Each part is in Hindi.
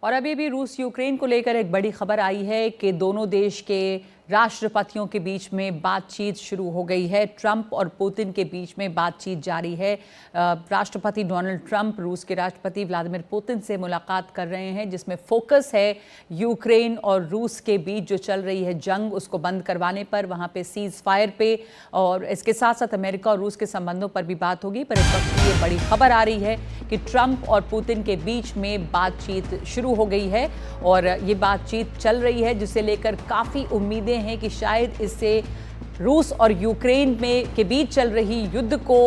और अभी भी रूस यूक्रेन को लेकर एक बड़ी खबर आई है कि दोनों देश के राष्ट्रपतियों के बीच में बातचीत शुरू हो गई है। ट्रंप और पुतिन के बीच में बातचीत जारी है। राष्ट्रपति डोनाल्ड ट्रंप रूस के राष्ट्रपति व्लादिमीर पुतिन से मुलाकात कर रहे हैं, जिसमें फोकस है यूक्रेन और रूस के बीच जो चल रही है जंग, उसको बंद करवाने पर, वहाँ पे सीज फायर पे, और इसके साथ साथ अमेरिका और रूस के संबंधों पर भी बात होगी। पर इस वक्त ये बड़ी खबर आ रही है कि ट्रंप और पुतिन के बीच में बातचीत शुरू हो गई है और ये बातचीत चल रही है, जिसे लेकर काफ़ी उम्मीदें हैं कि शायद इससे रूस और यूक्रेन में के बीच चल रही युद्ध को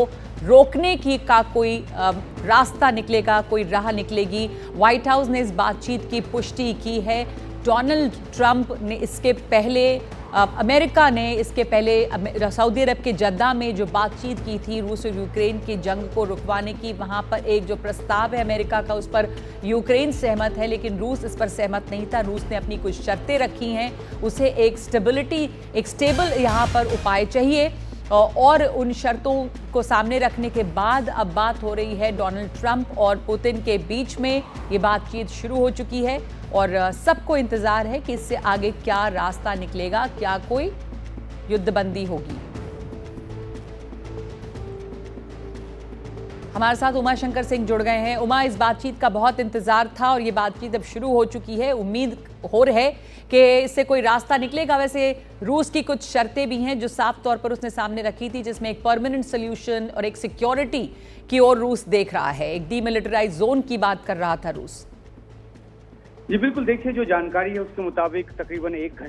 रोकने की का कोई रास्ता निकलेगा, कोई राह निकलेगी। व्हाइट हाउस ने इस बातचीत की पुष्टि की है। डोनाल्ड ट्रंप ने इसके पहले अमेरिका ने इसके पहले सऊदी अरब के जद्दा में जो बातचीत की थी रूस और यूक्रेन की जंग को रुकवाने की, वहाँ पर एक जो प्रस्ताव है अमेरिका का, उस पर यूक्रेन सहमत है, लेकिन रूस इस पर सहमत नहीं था। रूस ने अपनी कुछ शर्तें रखी हैं, उसे एक स्टेबल यहाँ पर उपाय चाहिए, और उन शर्तों को सामने रखने के बाद अब बात हो रही है डोनाल्ड ट्रंप और पुतिन के बीच में। ये बातचीत शुरू हो चुकी है और सबको इंतजार है कि इससे आगे क्या रास्ता निकलेगा, क्या कोई युद्धबंदी होगी। हमारे साथ उमा शंकर सिंह जुड़ गए हैं। उमा, इस बातचीत का बहुत इंतजार था और ये बातचीत अब शुरू हो चुकी है। उम्मीद हो रही है कि इससे कोई रास्ता निकलेगा। वैसे रूस की कुछ शर्तें भी हैं जो साफ तौर पर उसने सामने रखी थी, जिसमें एक परमानेंट सोल्यूशन और एक सिक्योरिटी की ओर रूस देख रहा है। एक डीमिलिटराइज जोन की बात कर रहा था रूस। जी बिल्कुल, देखिए जो जानकारी है उसके मुताबिक तकरीबन एक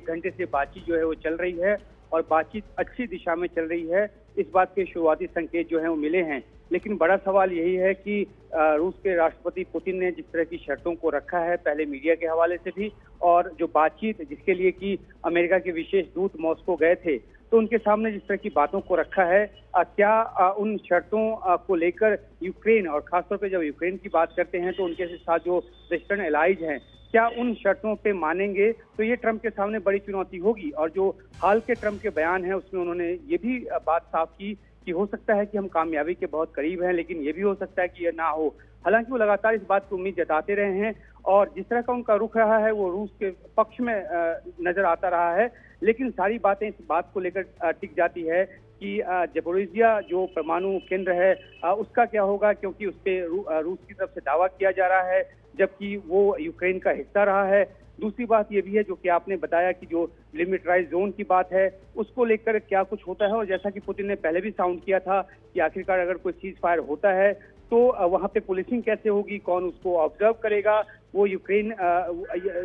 घंटे से बातचीत जो है वो चल रही है और बातचीत अच्छी दिशा में चल रही है। इस बात के शुरुआती संकेत जो हैं वो मिले हैं, लेकिन बड़ा सवाल यही है कि रूस के राष्ट्रपति पुतिन ने जिस तरह की शर्तों को रखा है, पहले मीडिया के हवाले से भी, और जो बातचीत जिसके लिए कि अमेरिका के विशेष दूत मॉस्को गए थे, तो उनके सामने जिस तरह की बातों को रखा है, क्या उन शर्तों को लेकर यूक्रेन, और खासतौर पे जब यूक्रेन की बात करते हैं तो उनके साथ जो वेस्टर्न एलाइज हैं, क्या उन शर्तों पे मानेंगे, तो ये ट्रंप के सामने बड़ी चुनौती होगी। और जो हाल के ट्रंप के बयान हैं उसमें उन्होंने ये भी बात साफ की कि हो सकता है कि हम कामयाबी के बहुत करीब हैं, लेकिन ये भी हो सकता है कि ये ना हो। हालांकि वो लगातार इस बात की उम्मीद जताते रहे हैं और जिस तरह का उनका रुख रहा है वो रूस के पक्ष में नजर आता रहा है, लेकिन सारी बातें इस बात को लेकर टिक जाती है कि ज़पोरिज़िया जो परमाणु केंद्र है उसका क्या होगा, क्योंकि उस पर रूस की तरफ से दावा किया जा रहा है, जबकि वो यूक्रेन का हिस्सा रहा है। दूसरी बात ये भी है जो कि आपने बताया कि जो लिमिटराइज जोन की बात है उसको लेकर क्या कुछ होता है, और जैसा कि पुतिन ने पहले भी साउंड किया था कि आखिरकार अगर कोई सीज फायर होता है तो वहाँ पे पुलिसिंग कैसे होगी, कौन उसको ऑब्जर्व करेगा। वो यूक्रेन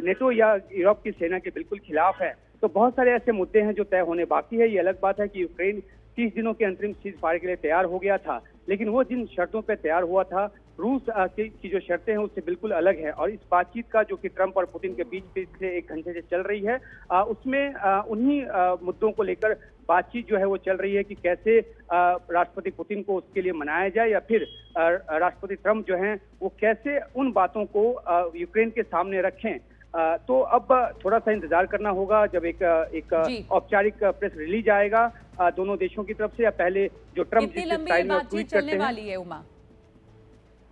नेटो या यूरोप की सेना के बिल्कुल खिलाफ है। तो बहुत सारे ऐसे मुद्दे हैं जो तय होने बाकी है। ये अलग बात है कि यूक्रेन 30 दिनों के अंतरिम सीज फायर के लिए तैयार हो गया था, लेकिन वो जिन शर्तों पर तैयार हुआ था, रूस की जो शर्तें हैं उससे बिल्कुल अलग है। और इस बातचीत का जो कि ट्रंप और पुतिन के बीच पिछले एक घंटे से चल रही है, उसमें उन्हीं मुद्दों को लेकर बातचीत जो है वो चल रही है कि कैसे राष्ट्रपति पुतिन को उसके लिए मनाया जाए, या फिर राष्ट्रपति ट्रंप जो हैं वो कैसे उन बातों को यूक्रेन के सामने रखें। तो अब थोड़ा सा इंतजार करना होगा जब एक औपचारिक प्रेस रिलीज आएगा दोनों देशों की तरफ से, या पहले जो ट्रंप कितनी लंबी बातचीत चलने वाली है उमा?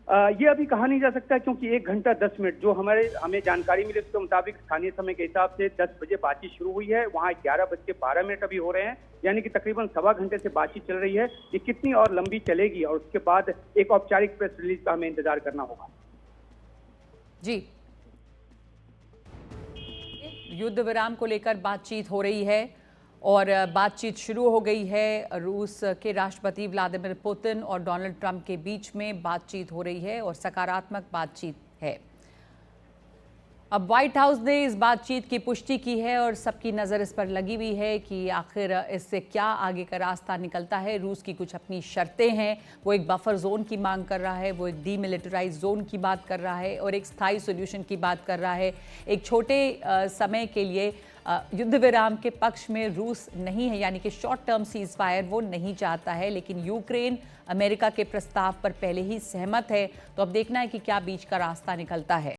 ये अभी कहा नहीं जा सकता, क्योंकि 1 घंटा 10 मिनट जो हमें जानकारी मिली उसके मुताबिक स्थानीय समय के हिसाब से 10 बजे बातचीत शुरू हुई है। वहाँ 11:12 अभी हो रहे हैं, यानी कि तकरीबन सवा घंटे से बातचीत चल रही है। ये कितनी और लंबी चलेगी और उसके बाद एक औपचारिक प्रेस रिलीज का हमें इंतजार करना होगा। जी, युद्ध विराम को लेकर बातचीत हो रही है और बातचीत शुरू हो गई है। रूस के राष्ट्रपति व्लादिमीर पुतिन और डोनाल्ड ट्रंप के बीच में बातचीत हो रही है और सकारात्मक बातचीत है। अब व्हाइट हाउस ने इस बातचीत की पुष्टि की है और सबकी नज़र इस पर लगी हुई है कि आखिर इससे क्या आगे का रास्ता निकलता है। रूस की कुछ अपनी शर्तें हैं, वो एक बफर जोन की मांग कर रहा है, वो एक डीमिलिटराइज जोन की बात कर रहा है और एक स्थायी सोल्यूशन की बात कर रहा है। एक छोटे समय के लिए युद्ध विराम के पक्ष में रूस नहीं है, यानी कि शॉर्ट टर्म सीज फायर वो नहीं चाहता है, लेकिन यूक्रेन अमेरिका के प्रस्ताव पर पहले ही सहमत है। तो अब देखना है कि क्या बीच का रास्ता निकलता है।